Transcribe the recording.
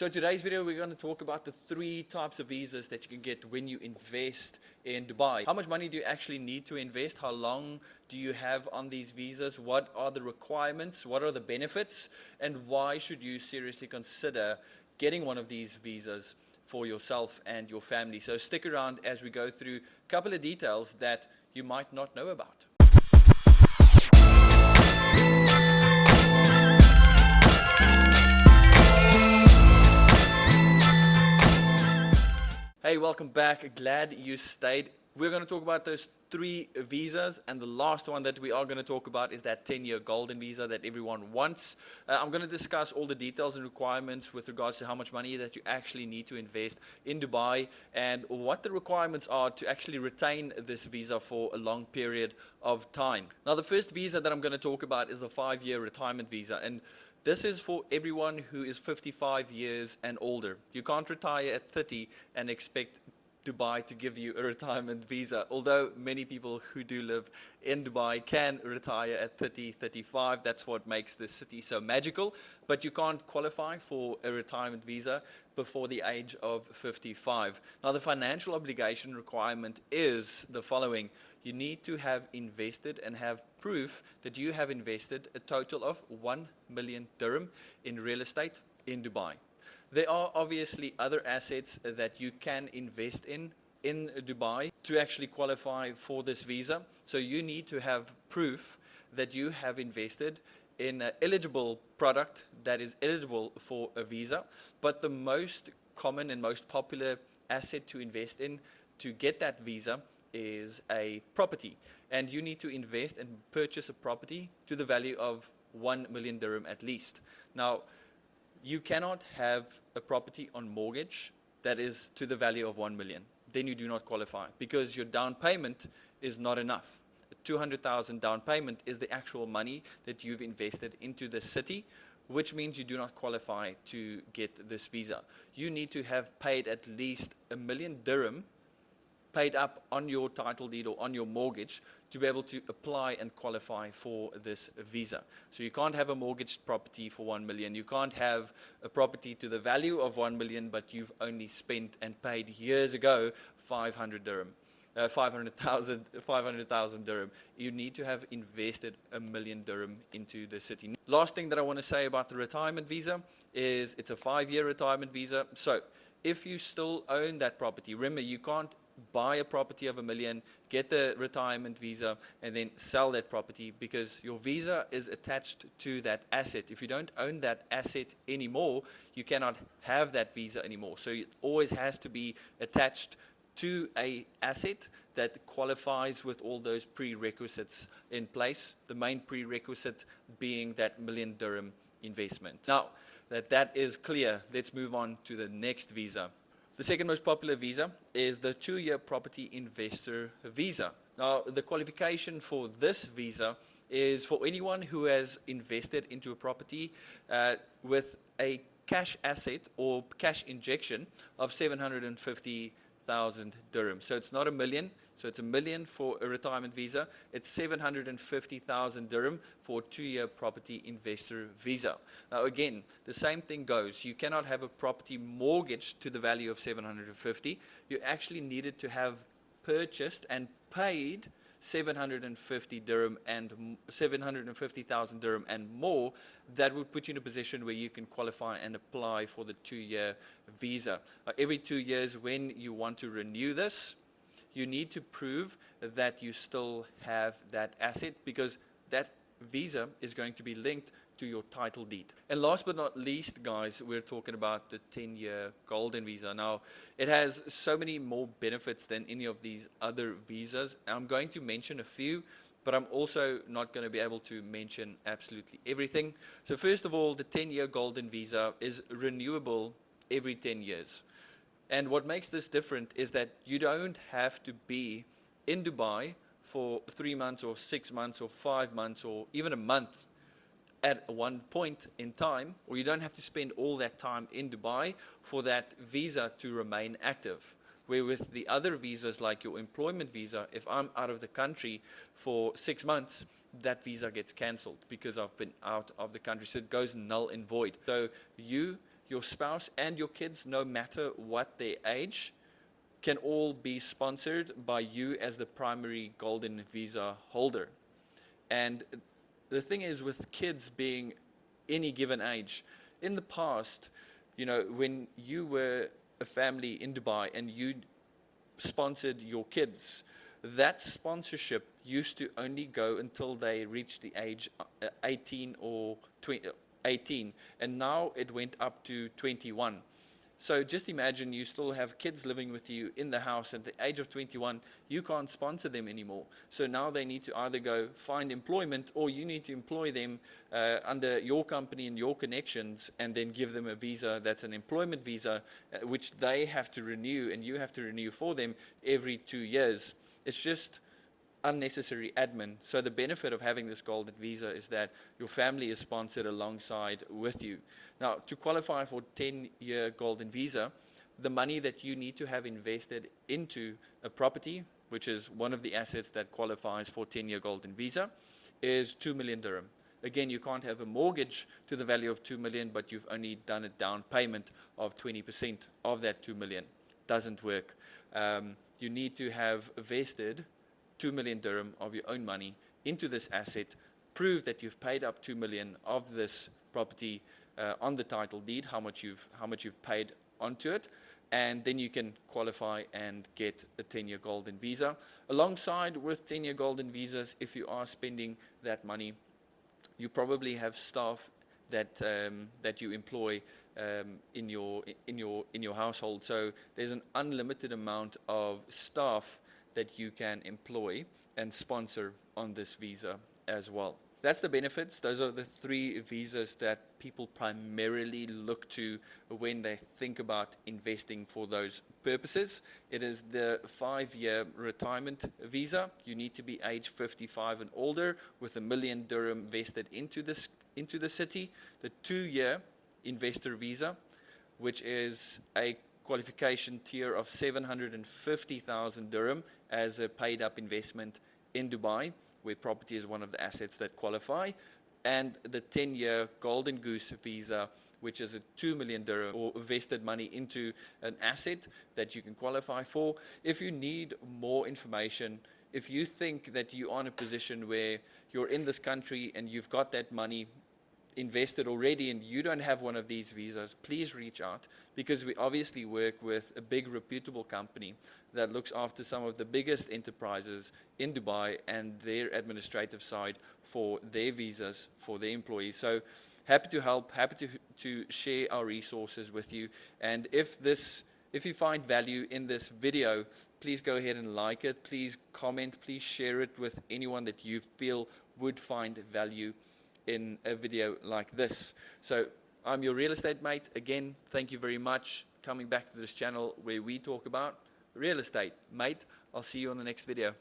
So today's video, we're going to talk about the 3 types of visas that you can get when you invest in Dubai. How much money do you actually need to invest? How long do you have on these visas? What are the requirements? What are the benefits? And why should you seriously consider getting one of these visas for yourself and your family? So stick around as we go through a couple of details that you might not know about. Hey, welcome back. Glad you stayed. We're going to talk about those 3 visas, and the last one that we are going to talk about is that 10-year golden visa that everyone wants. I'm going to discuss all the details and requirements with regards to how much money that you actually need to invest in Dubai and what the requirements are to actually retain this visa for a long period of time. Now, the first visa that I'm going to talk about is the 5-year retirement visa, and this is for everyone who is 55 years and older. You can't retire at 30 and expect Dubai to give you a retirement visa, although many people who do live in Dubai can retire at 30, 35. That's what makes the city so magical. But you can't qualify for a retirement visa before the age of 55. Now, the financial obligation requirement is the following. You need to have invested and have proof that you have invested a total of 1 million dirham in real estate in Dubai. There are obviously other assets that you can invest in Dubai to actually qualify for this visa. So you need to have proof that you have invested in an eligible product that is eligible for a visa. But the most common and most popular asset to invest in to get that visa is a property, and you need to invest and purchase a property to the value of 1 million dirham at least. Now, you cannot have a property on mortgage that is to the value of 1 million. Then you do not qualify because your down payment is not enough. 200,000 down payment is the actual money that you've invested into the city, which means you do not qualify to get this visa. You need to have paid at least 1 million dirham paid up on your title deed or on your mortgage to be able to apply and qualify for this visa. So you can't have a mortgaged property for 1 million. You can't have a property to the value of 1 million, but you've only spent and paid years ago 500 dirham. 500,000 dirham. You need to have invested 1 million dirham into the city. Last thing that I want to say about the retirement visa is it's a 5-year retirement visa. So if you still own that property, remember you can't buy a property of 1 million, get the retirement visa, and then sell that property because your visa is attached to that asset. If you don't own that asset anymore, you cannot have that visa anymore. So it always has to be attached to a asset that qualifies with all those prerequisites in place. The main prerequisite being that 1 million dirham investment. Now that is clear, let's move on to the next visa. The second most popular visa is the 2-year property investor visa. Now, the qualification for this visa is for anyone who has invested into a property with a cash asset or cash injection of 750,000 dirham. So it's not 1 million. So it's 1 million for a retirement visa. It's 750,000 dirham for a 2-year property investor visa. Now again, the same thing goes. You cannot have a property mortgaged to the value of 750. You actually needed to have purchased and paid 750 dirham and 750,000 dirham and more. That would put you in a position where you can qualify and apply for the 2-year visa. Every 2 years when you want to renew this, you need to prove that you still have that asset because that visa is going to be linked to your title deed. And last but not least, guys, we're talking about the 10-year golden visa. Now, it has so many more benefits than any of these other visas. I'm going to mention a few, but I'm also not going to be able to mention absolutely everything. So first of all, the 10-year golden visa is renewable every 10 years. And what makes this different is that you don't have to be in Dubai for 3 months or 6 months or 5 months or even a month at one point in time, or you don't have to spend all that time in Dubai for that visa to remain active. Where with the other visas like your employment visa, if I'm out of the country for 6 months, that visa gets cancelled because I've been out of the country. So it goes null and void. So you your spouse, and your kids, no matter what their age, can all be sponsored by you as the primary golden visa holder. And the thing is, with kids being any given age, in the past, when you were a family in Dubai and you sponsored your kids, that sponsorship used to only go until they reached the age 18 or 18, and now it went up to 21. So just imagine you still have kids living with you in the house at the age of 21, you can't sponsor them anymore. So now they need to either go find employment, or you need to employ them under your company and your connections, and then give them a visa that's an employment visa, which they have to renew, and you have to renew for them every 2 years. It's just unnecessary admin. So the benefit of having this golden visa is that your family is sponsored alongside with you. Now, to qualify for 10-year golden visa, the money that you need to have invested into a property, which is one of the assets that qualifies for 10-year golden visa, is 2 million dirham. Again, you can't have a mortgage to the value of 2 million, but you've only done a down payment of 20% of that 2 million. Doesn't work. You need to have vested 2 million dirham of your own money into this asset, prove that you've paid up 2 million of this property on the title deed, how much you've paid onto it, and then you can qualify and get a 10-year golden visa. Alongside with 10-year golden visas, if you are spending that money, you probably have staff that you employ in your household. So there's an unlimited amount of staff that you can employ and sponsor on this visa as well. That's the benefits. Those are the 3 visas that people primarily look to when they think about investing for those purposes. It is the 5-year retirement visa. You need to be age 55 and older with 1 million dirham vested into the city. The 2-year investor visa, which is a qualification tier of 750,000 dirham as a paid up investment in Dubai, where property is one of the assets that qualify, and the 10-year golden goose visa, which is a 2 million dirham or vested money into an asset that you can qualify for. If you need more information, if you think that you are in a position where you're in this country and you've got that money invested already and you don't have one of these visas, please reach out, because we obviously work with a big reputable company that looks after some of the biggest enterprises in Dubai and their administrative side for their visas for their employees. So happy to help, happy to share our resources with you. And if you find value in this video, please go ahead and like it, please comment, please share it with anyone that you feel would find value in a video like this. So I'm your real estate mate. Again, thank you very much coming back to this channel where we talk about real estate. Mate, I'll see you on the next video.